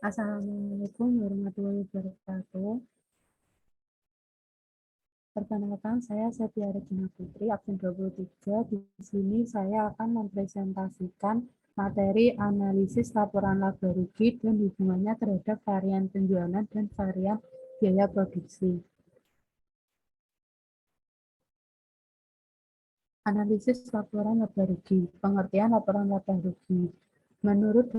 Assalamualaikum warahmatullahi wabarakatuh. Perkenalkan, saya Setia Regina Putri, absen 23. Di sini saya akan mempresentasikan materi analisis laporan laba rugi dan hubungannya terhadap varian penjualan dan varian biaya produksi. Analisis laporan laba rugi. Pengertian laporan laba rugi. Menurut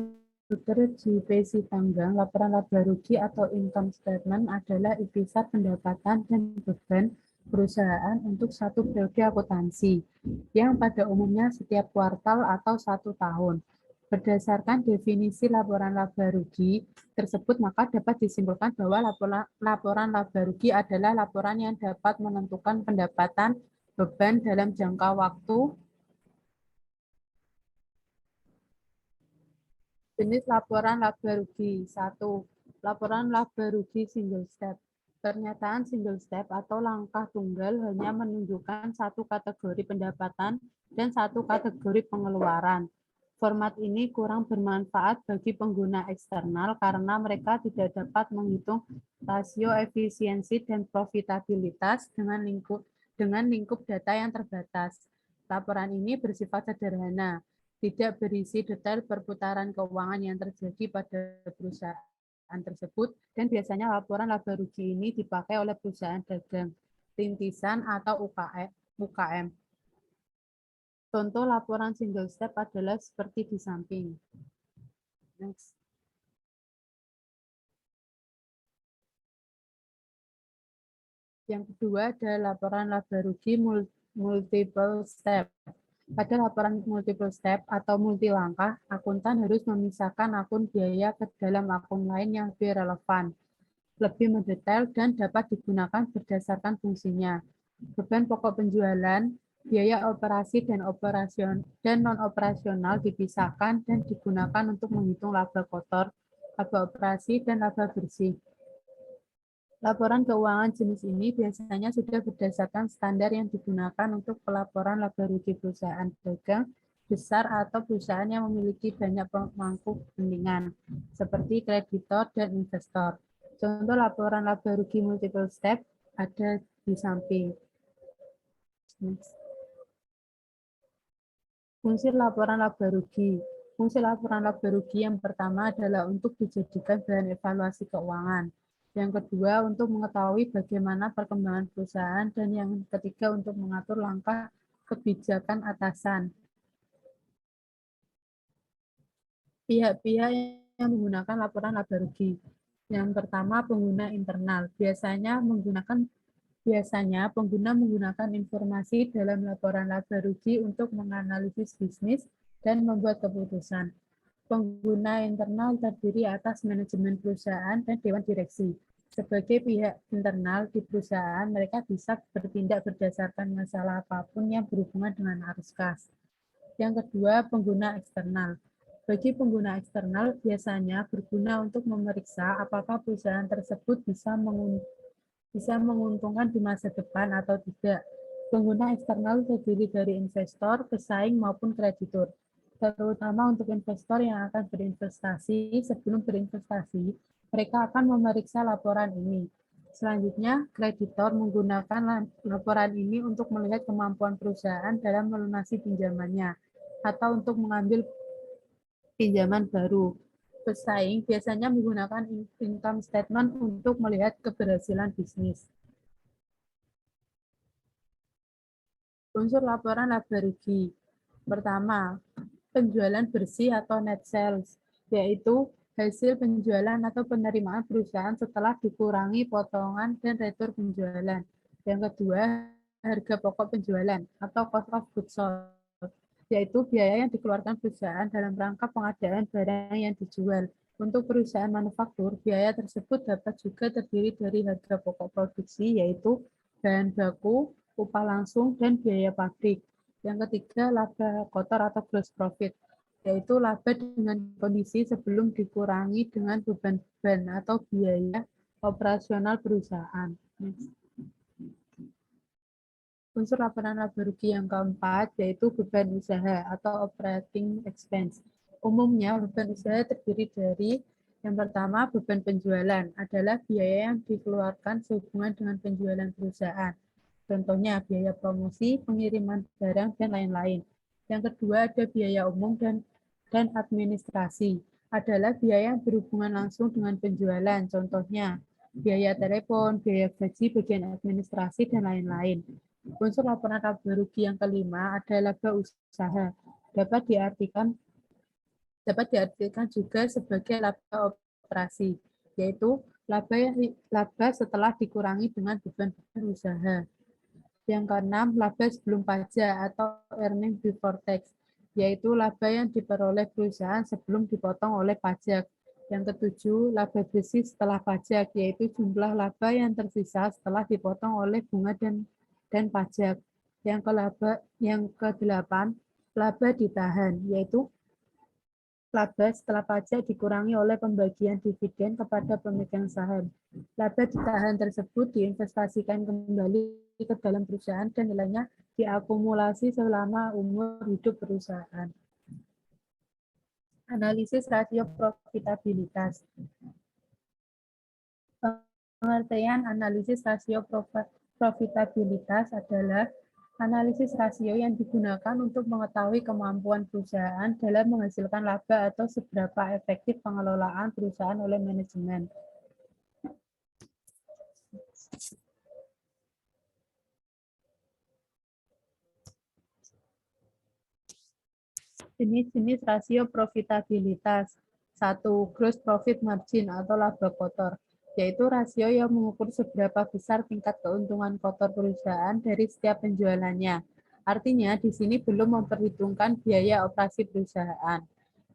Dr. J.P. Sitanggang, laporan laba rugi atau income statement adalah itisan pendapatan dan beban perusahaan untuk satu periode akuntansi, yang pada umumnya setiap kuartal atau 1 tahun. Berdasarkan definisi laporan laba rugi tersebut, maka dapat disimpulkan bahwa laporan laba rugi adalah laporan yang dapat menentukan pendapatan beban dalam jangka waktu. Jenis laporan laba rugi. 1. Laporan laba rugi single step. Pernyataan single step atau langkah tunggal hanya menunjukkan satu kategori pendapatan dan satu kategori pengeluaran. Format ini kurang bermanfaat bagi pengguna eksternal karena mereka tidak dapat menghitung rasio efisiensi dan profitabilitas dengan lingkup data yang terbatas. Laporan ini bersifat sederhana, tidak berisi detail perputaran keuangan yang terjadi pada perusahaan tersebut, dan biasanya laporan laba rugi ini dipakai oleh perusahaan dagang, rintisan, atau UKM. Contoh laporan single step adalah seperti di samping. Next. Yang kedua adalah laporan laba rugi multiple step. Pada laporan multiple step atau multi langkah, akuntan harus memisahkan akun biaya ke dalam akun lain yang lebih relevan, lebih mendetail, dan dapat digunakan berdasarkan fungsinya. Beban pokok penjualan, biaya operasi dan non-operasional dipisahkan dan digunakan untuk menghitung laba kotor, laba operasi, dan laba bersih. Laporan keuangan jenis ini biasanya sudah berdasarkan standar yang digunakan untuk pelaporan laba rugi perusahaan dagang besar atau perusahaan yang memiliki banyak pemangku kepentingan, seperti kreditor dan investor. Contoh laporan laba rugi multiple step ada di samping. Fungsi laporan laba rugi. Fungsi laporan laba rugi yang pertama adalah untuk dijadikan bahan evaluasi keuangan. Yang kedua, untuk mengetahui bagaimana perkembangan perusahaan. Dan yang ketiga, untuk mengatur langkah kebijakan atasan. Pihak-pihak yang menggunakan laporan laba rugi. Yang pertama, pengguna internal. Biasanya pengguna menggunakan informasi dalam laporan laba rugi untuk menganalisis bisnis dan membuat keputusan. Pengguna internal terdiri atas manajemen perusahaan dan dewan direksi. Sebagai pihak internal di perusahaan, mereka bisa bertindak berdasarkan masalah apapun yang berhubungan dengan arus kas. Yang kedua, pengguna eksternal. Bagi pengguna eksternal, biasanya berguna untuk memeriksa apakah perusahaan tersebut bisa menguntungkan di masa depan atau tidak. Pengguna eksternal terdiri dari investor, pesaing, maupun kreditur. Terutama untuk investor yang akan berinvestasi, sebelum berinvestasi, mereka akan memeriksa laporan ini. Selanjutnya, kreditor menggunakan laporan ini untuk melihat kemampuan perusahaan dalam melunasi pinjamannya atau untuk mengambil pinjaman baru. Pesaing biasanya menggunakan income statement untuk melihat keberhasilan bisnis. Unsur laporan laba rugi. Pertama, penjualan bersih atau net sales, yaitu hasil penjualan atau penerimaan perusahaan setelah dikurangi potongan dan retur penjualan. Yang kedua, harga pokok penjualan atau cost of goods sold, yaitu biaya yang dikeluarkan perusahaan dalam rangka pengadaan barang yang dijual. Untuk perusahaan manufaktur, biaya tersebut dapat juga terdiri dari harga pokok produksi, yaitu bahan baku, upah langsung, dan biaya pabrik. Yang ketiga, laba kotor atau gross profit, yaitu laba dengan kondisi sebelum dikurangi dengan beban-beban atau biaya operasional perusahaan. Unsur laporan laba rugi yang keempat yaitu beban usaha atau operating expense. Umumnya beban usaha terdiri dari Yang pertama, beban penjualan adalah biaya yang dikeluarkan sehubungan dengan penjualan perusahaan. Contohnya biaya promosi, pengiriman barang, dan lain-lain. Yang kedua, ada biaya umum dan administrasi. Adalah biaya yang berhubungan langsung dengan penjualan. Contohnya biaya telepon, biaya gaji, bagian administrasi, dan lain-lain. Unsur laporan laba rugi yang kelima adalah laba usaha. Dapat diartikan juga sebagai laba operasi, yaitu laba setelah dikurangi dengan beban-beban usaha. Yang keenam, laba sebelum pajak atau earning before tax, yaitu laba yang diperoleh perusahaan sebelum dipotong oleh pajak. Yang ketujuh, laba bersih setelah pajak, yaitu jumlah laba yang tersisa setelah dipotong oleh bunga dan pajak. Yang kedelapan, laba ditahan, yaitu laba setelah pajak dikurangi oleh pembagian dividen kepada pemegang saham. Laba ditahan tersebut diinvestasikan kembali ke dalam perusahaan dan nilainya diakumulasi selama umur hidup perusahaan. Analisis rasio profitabilitas. Pengertian analisis rasio profitabilitas adalah analisis rasio yang digunakan untuk mengetahui kemampuan perusahaan dalam menghasilkan laba atau seberapa efektif pengelolaan perusahaan oleh manajemen. Jenis-jenis rasio profitabilitas. 1. Gross profit margin atau laba kotor, yaitu rasio yang mengukur seberapa besar tingkat keuntungan kotor perusahaan dari setiap penjualannya. Artinya, di sini belum memperhitungkan biaya operasi perusahaan.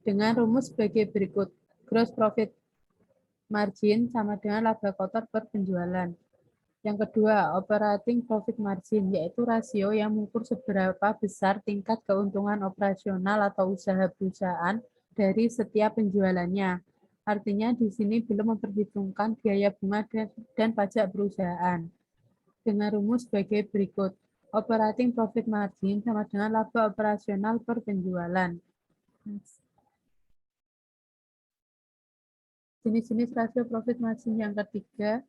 Dengan rumus sebagai berikut. Gross profit margin sama dengan laba kotor per penjualan. Yang kedua, operating profit margin, yaitu rasio yang mengukur seberapa besar tingkat keuntungan operasional atau usaha perusahaan dari setiap penjualannya. Artinya di sini belum memperhitungkan biaya bunga dan pajak perusahaan. Dengan rumus sebagai berikut. Operating profit margin sama dengan laba operasional per penjualan. Jenis-jenis rasio profit margin yang ketiga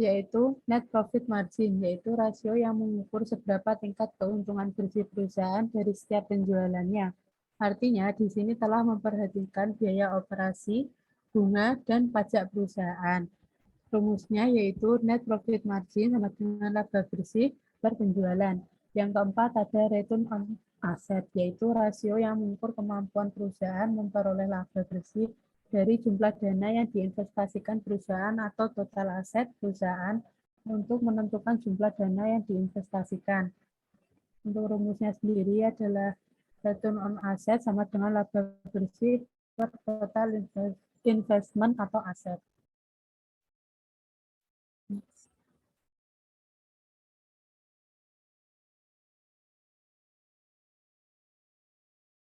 yaitu net profit margin, yaitu rasio yang mengukur seberapa tingkat keuntungan bersih perusahaan dari setiap penjualannya. Artinya, di sini telah memperhatikan biaya operasi, bunga, dan pajak perusahaan. Rumusnya yaitu net profit margin sama dengan laba bersih per penjualan. Yang keempat ada return on asset, yaitu rasio yang mengukur kemampuan perusahaan memperoleh laba bersih dari jumlah dana yang diinvestasikan perusahaan atau total aset perusahaan untuk menentukan jumlah dana yang diinvestasikan. Untuk rumusnya sendiri adalah return on asset sama dengan laba bersih per total investment atau aset.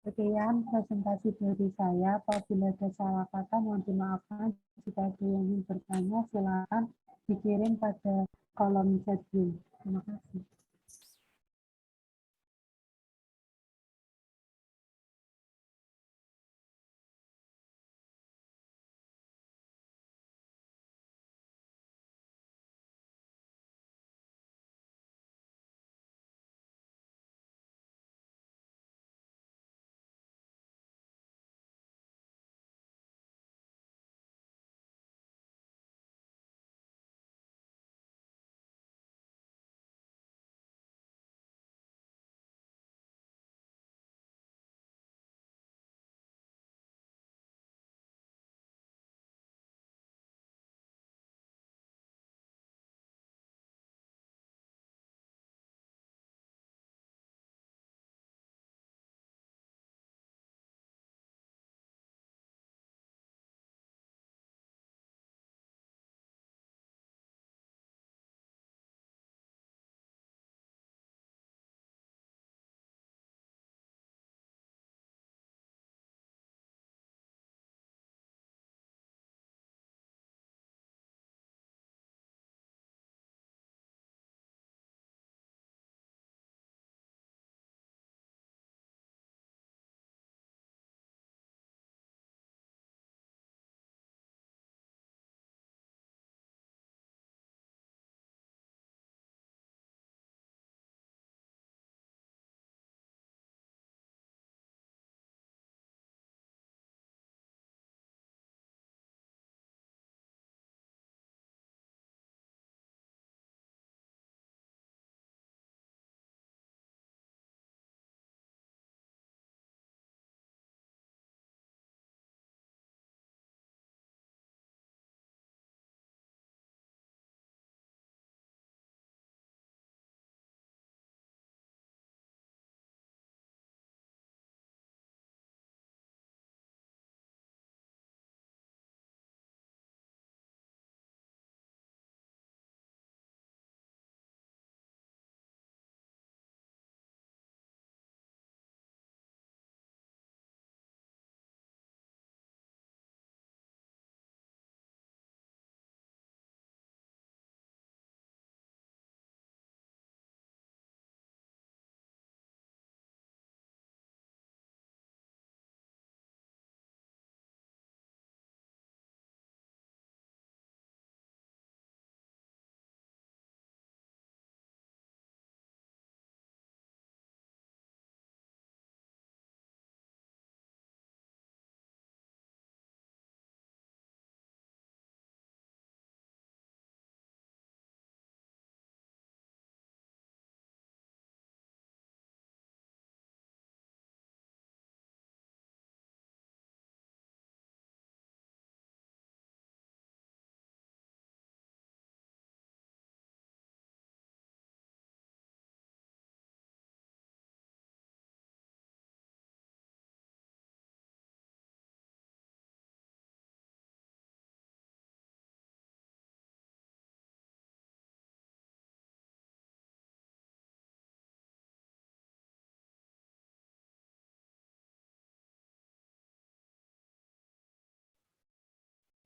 Sekian presentasi dari saya. Apabila ada salah kata, mohon dimaafkan. Jika ada yang ingin bertanya, silakan dikirim pada kolom chat Zoom. Terima kasih.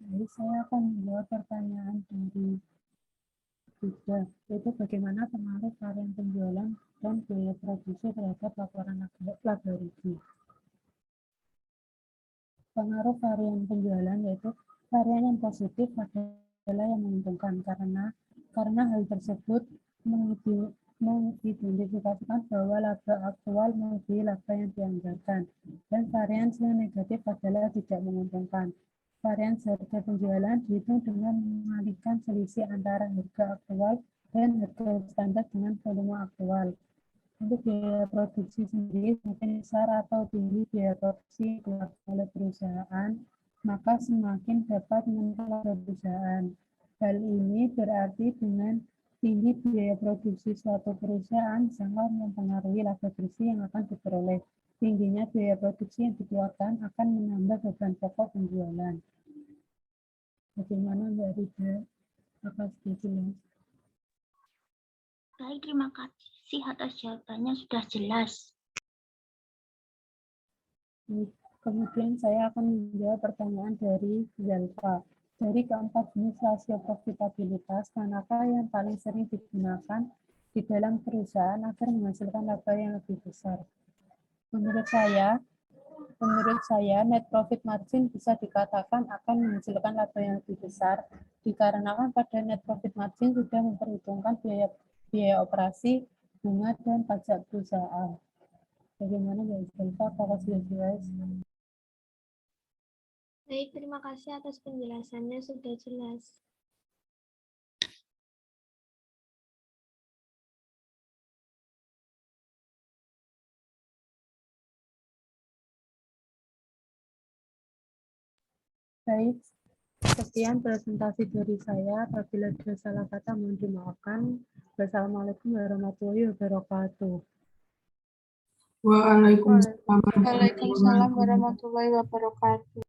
Jadi saya akan menjawab pertanyaan dari tiga, yaitu bagaimana pengaruh varian penjualan dan biaya produksi terhadap laporan laba rugi. Pengaruh varian penjualan yaitu varian yang positif adalah yang menguntungkan karena hal tersebut mengidentifikasikan bahwa laba aktual melebihi laba yang dianggarkan, dan varian yang negatif adalah tidak menguntungkan. Varian harga penjualan dihitung dengan mengalihkan selisih antara harga aktual dan harga standar dengan volume aktual. Untuk biaya produksi sendiri semakin besar atau tinggi biaya produksi dikeluarkan oleh perusahaan, maka semakin dapat mengelola perusahaan. Hal ini berarti dengan tinggi biaya produksi suatu perusahaan sangat mempengaruhi laba bersih yang akan diperoleh. Tingginya biaya produksi yang dikeluarkan akan menambah beban pokok penjualan. Bagaimana Mbak Rida? Apa sudah jelas? Baik, terima kasih atas jawabannya, sudah jelas. Kemudian saya akan menjawab pertanyaan dari Zalfa. Dari keempat jenis rasio profitabilitas, manakah yang paling sering digunakan di dalam perusahaan agar menghasilkan laba yang lebih besar? Menurut saya, net profit margin bisa dikatakan akan menghasilkan laba yang lebih besar, dikarenakan pada net profit margin sudah memperhitungkan biaya operasi, bunga, dan pajak perusahaan. Bagaimana Mbak Zalfa? Apakah sudah jelas? Baik, terima kasih atas penjelasannya, sudah jelas. Baik, sekian presentasi dari saya. Apabila ada salah kata, mohon dimaafkan. Wassalamualaikum warahmatullahi wabarakatuh. Waalaikumsalam Waalaikumsalam warahmatullahi wabarakatuh.